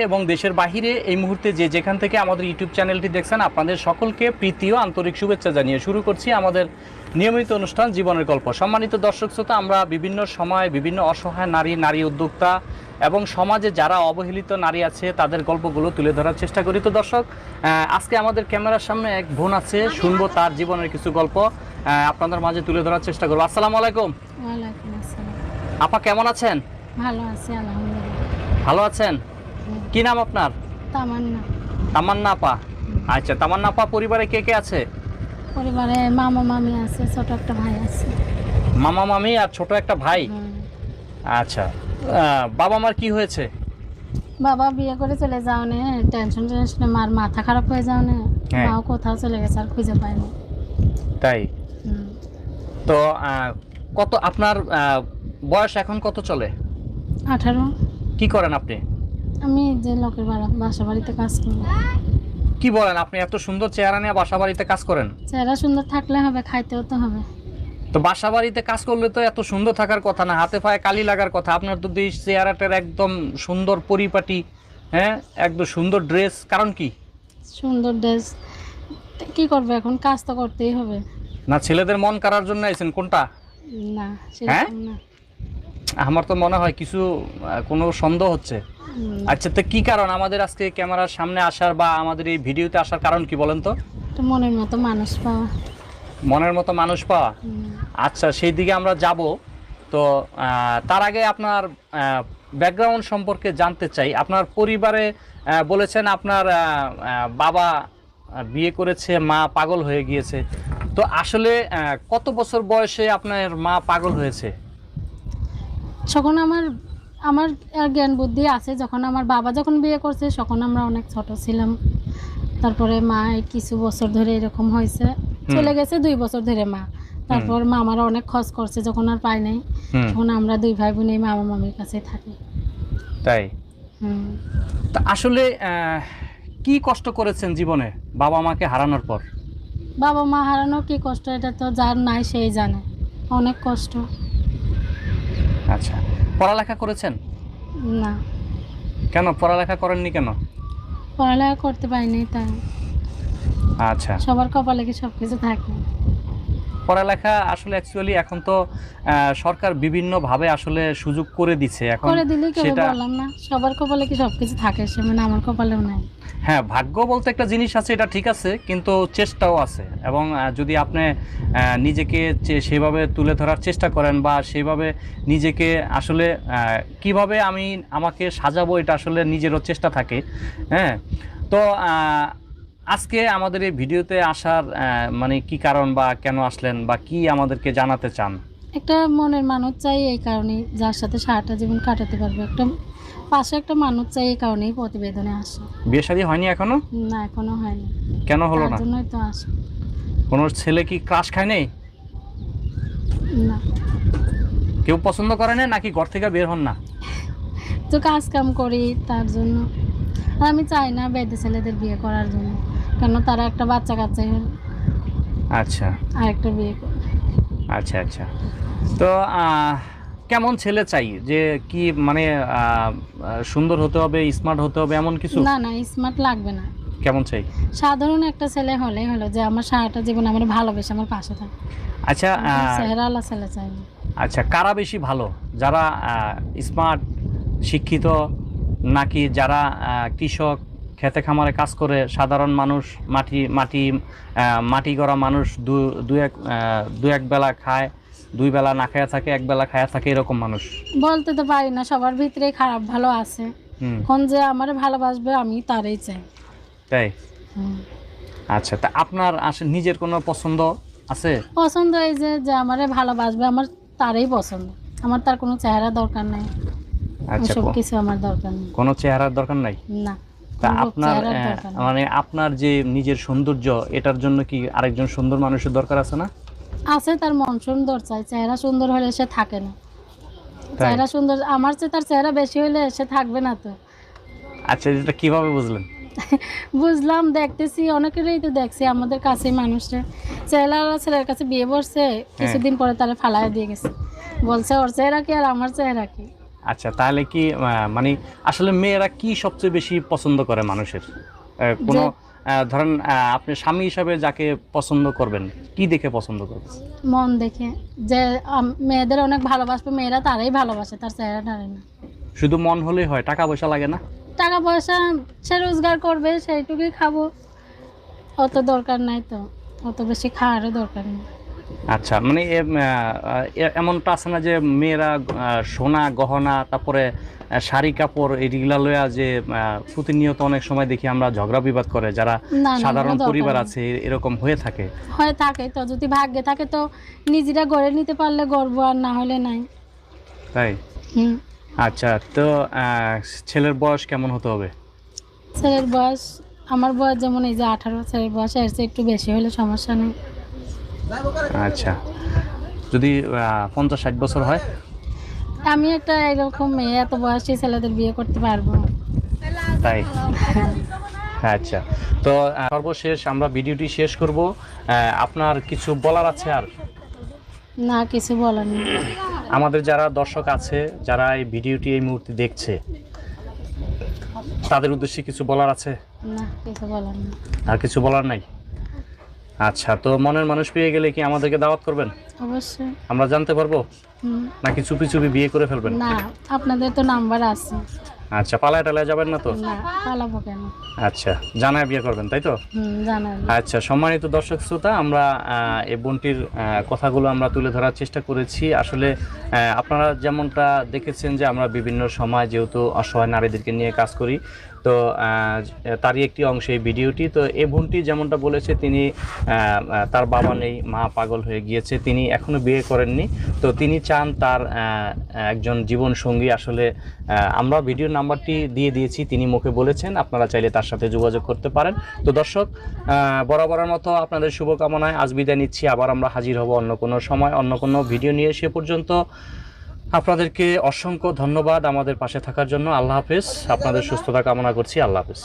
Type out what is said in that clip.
এবং দেশের বাহিরে এই মুহূর্তে যে যেখান থেকে আমাদের ইউটিউব চ্যানেলটি দেখছেন আপনাদের সকলকে প্রীতি ও আন্তরিক শুভেচ্ছা জানিয়ে শুরু করছি আমাদের নিয়মিত অনুষ্ঠান জীবনের গল্প। সম্মানিত দর্শক শ্রোতা, আমরা বিভিন্ন সময় বিভিন্ন অসহায় নারী উদ্যোক্তা এবং সমাজে যারা অবহেলিত নারী আছে তাদের গল্পগুলো তুলে ধরার চেষ্টা করি। তো দর্শক, আজকে আমাদের ক্যামেরার সামনে এক বোন আছে, শুনবো তার জীবনের কিছু গল্প আপনাদের মাঝে তুলে ধরার চেষ্টা করবো। আসসালামু আলাইকুম। ওয়ালাইকুম আসসালাম। আপা কেমন আছেন? ভালো আছি আলহামদুলিল্লাহ। ভালো আছেন? কি নাম আপনার? তামান্না। তামান্না আপা। আচ্ছা, তামান্না আপা, পরিবারে কে কে আছে? পরিবারে মামা মামি আছে, ছোট একটা ভাই আছে। মামা মামি আর ছোট একটা ভাই। আচ্ছা, বাবা মার কি হয়েছে? বাবা বিয়ে করে চলে যাও নে, টেনশনে মার মাথা খারাপ হয়ে যাও নে, মাও কোথাও চলে গেছে আর খুঁজে পায়নি। তাই? তো কত আপনার বয়স এখন কত চলে? 18। কি করেন আপনি? আমি যে লোকের বাসা বাড়িতে কাজ করি। কি বলেন, আপনি এত সুন্দর চেহারা নিয়ে বাসা বাড়িতে কাজ করেন? চেহারা সুন্দর থাকলে হবে, খাইতেও তো হবে। তো বাসা বাড়িতে কাজ করলে তো এত সুন্দর থাকার কথা না, হাতে পায়ে কালি লাগার কথা। আপনার তো দেশ চেহারাটার একদম সুন্দর পরিপাটি, হ্যাঁ, একদম সুন্দর ড্রেস, কারণ কি? সুন্দর ড্রেস কি করবে, এখন কাজ তো করতেই হবে। না ছেলেদের মন কাড়ার জন্য আইছেন কোনটা? না সেরকম না। আমার তো মনে হয় কিছু কোনো সন্দেহ হচ্ছে। আচ্ছা, তো কি কারণ আমাদের আজকে ক্যামেরার সামনে আসার বা আমাদের এই ভিডিওতে আসার কারণ কি বলেন তো? মনের মতো মানুষ পাওয়া। মনের মতো মানুষ পাওয়া। আচ্ছা, সেই দিকে আমরা যাব। তো তার আগে আপনার ব্যাকগ্রাউন্ড সম্পর্কে জানতে চাই। আপনার পরিবারে বলেছেন আপনার বাবা বিয়ে করেছে, মা পাগল হয়ে গিয়েছে। তো আসলে কত বছর বয়সে আপনার মা পাগল হয়েছে? যখন আমার জ্ঞান বুদ্ধি আছে, যখন আমার বাবা যখন বিয়ে করছে তখন আমরা অনেক ছোট ছিলাম। তারপরে মা কিছু বছর ধরে এরকম হয়েছে, চলে গেছে 2 বছর ধরে মা। তারপর মা আমার অনেক খোঁজ করছে, যখন আর পাই নাই তখন আমরা 2 ভাই বোন এই মামা মামির কাছে থাকি। তাই? তা আসলে কি কষ্ট করেছেন জীবনে বাবা মাকে হারানোর পর? বাবা মা হারানো কি কষ্ট, এটা তো যার নাই সেই জানে। অনেক কষ্ট। আচ্ছা, পড়ালেখা করেছেন? না। কেন পড়ালেখা করেননি কেন? পড়ালেখা করতে পারিনি তাই। আচ্ছা, সবার কপালে কি সবকিছু থাকে? পড়ালেখা আসলে অ্যাকচুয়ালি এখন তো সরকার বিভিন্নভাবে আসলে সুযোগ করে দিচ্ছে। এখন করে দিলে কেউ সেটা বললাম না, সবার কপালে কি সবকিছু থাকে, সে মানে আমার কপালেও নাই। হ্যাঁ, ভাগ্য বলতে একটা জিনিস আছে, এটা ঠিক আছে, কিন্তু চেষ্টাও আছে। এবং যদি আপনি নিজেকে সেভাবে তুলে ধরার চেষ্টা করেন বা সেভাবে নিজেকে আসলে কিভাবে আমাকে সাজাবো, এটা আসলে নিজেরও চেষ্টা থাকে। হ্যাঁ, তো আজকে আমাদের এই ভিডিওতে আসার মানে কি কারণ বা কেন আসলেন বা কি আমাদেরকে জানাতে চান? একটা মনের মানুষ চাই, এই কারণেই, যার সাথে সারাটা জীবন কাটাতে পারবে। একটা পাশে একটা মানুষ চাই, এই কারণেই প্রতিবেদনে আসে। বিয়ে শাদী হয়নি এখনো? না, এখনো হয়নি। কেন হলো না? তার জন্যই তো আসে। কোনো ছেলে কি ক্রাশ খায় নেই? না। কেউ পছন্দ করে না নাকি ঘর থেকে বের হন না? তো কাজ কাম করি তার জন্য। আর আমি চাই না বেদে ছেলেদের বিয়ে করার জন্য, কেন তারা একটা বাচ্চা কাচ্চা আচ্ছা, আর একটা বিয়ে করে। আচ্ছা আচ্ছা। তো কেমন ছেলে চাই, যে কি মানে সুন্দর হতে হবে, স্মার্ট হতে হবে, এমন কিছু? না না, স্মার্ট লাগবে না। কেমন চাই? সাধারণ একটা ছেলে হলেই হলো, যে আমার সারাটা জীবন আমার ভালোবেসে আমার পাশে থাকে। আচ্ছা, চেহারাওয়ালা ছেলে চাই না। আচ্ছা, কারা বেশি ভালো, যারা স্মার্ট শিক্ষিত নাকি যারা কৃষক, খেতে খামারে কাজ করে, সাধারণ মানুষ, মাটি গড়া মানুষ, দু এক বেলা খায়, 2 বেলা না খায়া থাকে, 1 বেলা খায়া থাকে, এরকম মানুষ? বলতে তো পারি না, সবার ভিতরে খারাপ ভালো আছে। কোন যে আমার ভালোবাসবে আমি তারই চাই। তাই? আচ্ছা, তা আপনার নিজের কোনো পছন্দ আছে? পছন্দ এই যে আমারে ভালোবাসবে, আমার তারই পছন্দ। আমার তার কোনো চেহারা দরকার নাই। আচ্ছা, সব কিছু আমার দরকার নেই। কোনো চেহারার দরকার নাই? না। তা আপনার মানে আপনার যে নিজের সৌন্দর্য, এটার জন্য কি আরেকজন সুন্দর মানুষের দরকার আছে না? আছে, তার মন সুন্দর চাই। চেহারা সুন্দর হলে সে থাকে না। চেহারা সুন্দর, আমার চেয়ে তার চেহারা বেশি হলে সে থাকবে না তো। আচ্ছা, এটা কিভাবে বুঝলেন? বুঝলাম, দেখতেছি অনেকেরই তো দেখছি আমাদের কাছে মানুষরা ছেলের কাছে বিয়ে বসছে, কিছুদিন পরে তারা ফালায় দিয়ে গেছে, বলছে ওর চেহারা কি আর আমার চেহারা কি। আচ্ছা, তাহলে কি মানে আসলে মেয়েরা কি সবচেয়ে বেশি পছন্দ করে মানুষের? কোনো ধরেন আপনি স্বামী হিসাবে যাকে পছন্দ করবেন, কি দেখে পছন্দ করবেন? মন দেখে, যে মেয়েদের অনেক ভালোবাসবে, মেয়েরা তারাই ভালোবাসে, তার চেহারা টারে না। শুধু মন হলেই হয়, টাকা পয়সা লাগে না? টাকা পয়সা সে রোজগার করবে, সেইটুকুই খাবো, অত দরকার নাই, তো অত বেশি খাওয়ারও দরকার নেই। আচ্ছা, মানে এমনটা আছে না যে মেয়েরা সোনা গহনা তারপরে শাড়ি কাপড় এইগুলা লইয়া যে প্রতিনিয়ত অনেক সময় দেখি আমরা ঝগড়া বিবাদ করে, যারা না, সাধারণ কোনো পরিবার দরকার আছে এরকম হয়ে থাকে? হয়ে থাকে তো, যদি ভাগ্যে থাকে তো নিজেরা গড়ে নিতে পারলে গর্ব, আর না হলে নাই। তাই? হুম। আচ্ছা, তো ছেলের বয়স কেমন হতে হবে? ছেলের বয়স, আমার বয়স যেমন এই যে 18, ছেলের বয়স এর চেয়ে একটু বেশি হলে সমস্যা নেই। আচ্ছা, যদি 50-60 বছর হয়? আমি একটা এরকম মেয়ে, এত বয়সী ছেলেদের বিয়ে করতে পারবো। তাই? আচ্ছা, তো সর্বশেষ আমরা ভিডিওটি শেষ করব। আপনার কিছু বলার আছে আর? না, কিছু বলার নেই। আমাদের যারা দর্শক আছে, যারা এই ভিডিওটি এই মুহূর্তে দেখছে, তাদের উদ্দেশ্যে কিছু বলার আছে? না, কিছু বলার নেই। আর কিছু বলার নাই? আচ্ছা, তো মনের মানুষ পেয়ে গেলে কি আমাদেরকে দাওয়াত করবেন? অবশ্যই। আমরা জানতে পারবো হুম। নাকি চুপি চুপি বিয়ে করে ফেলবেন? না, আপনাদের তো নাম্বার আছে। আচ্ছা, পালায় টালায় যাবেন না তো? না, পালাবো কেন? আচ্ছা, জানায় বিয়ে করবেন তাই তো? জানাই। আচ্ছা, সম্মানিত দর্শক শ্রোতা, আমরা এই বোনটির কথাগুলো আমরা তুলে ধরার চেষ্টা করেছি। আসলে আপনারা যেমনটা দেখেছেন যে আমরা বিভিন্ন সময় যেহেতু অসহায় নারীদেরকে নিয়ে কাজ করি, তো তারই একটি অংশ এই ভিডিওটি। তো এই বোনটি যেমনটা বলেছে, তিনি তার বাবা নেই, মা পাগল হয়ে গিয়েছে, তিনি এখনও বিয়ে করেননি। তো তিনি চান তার একজন জীবন সঙ্গী। আসলে আমরা ভিডিওর নাম্বারটি দিয়ে দিয়েছি, তিনি মুখে বলেছেন, আপনারা চাইলে তার সাথে যোগাযোগ করতে পারেন। তো দর্শক, বরাবরের মতো আপনাদের শুভকামনায় আজ বিদায় নিচ্ছি। আবার আমরা হাজির হব অন্য কোনো সময়, অন্য কোনো ভিডিও নিয়ে। সে পর্যন্ত আপনাদেরকে অসংখ্য ধন্যবাদ আমাদের পাশে থাকার জন্য। আল্লাহ হাফেজ। আপনাদের সুস্থতা কামনা করছি। আল্লাহ হাফেজ।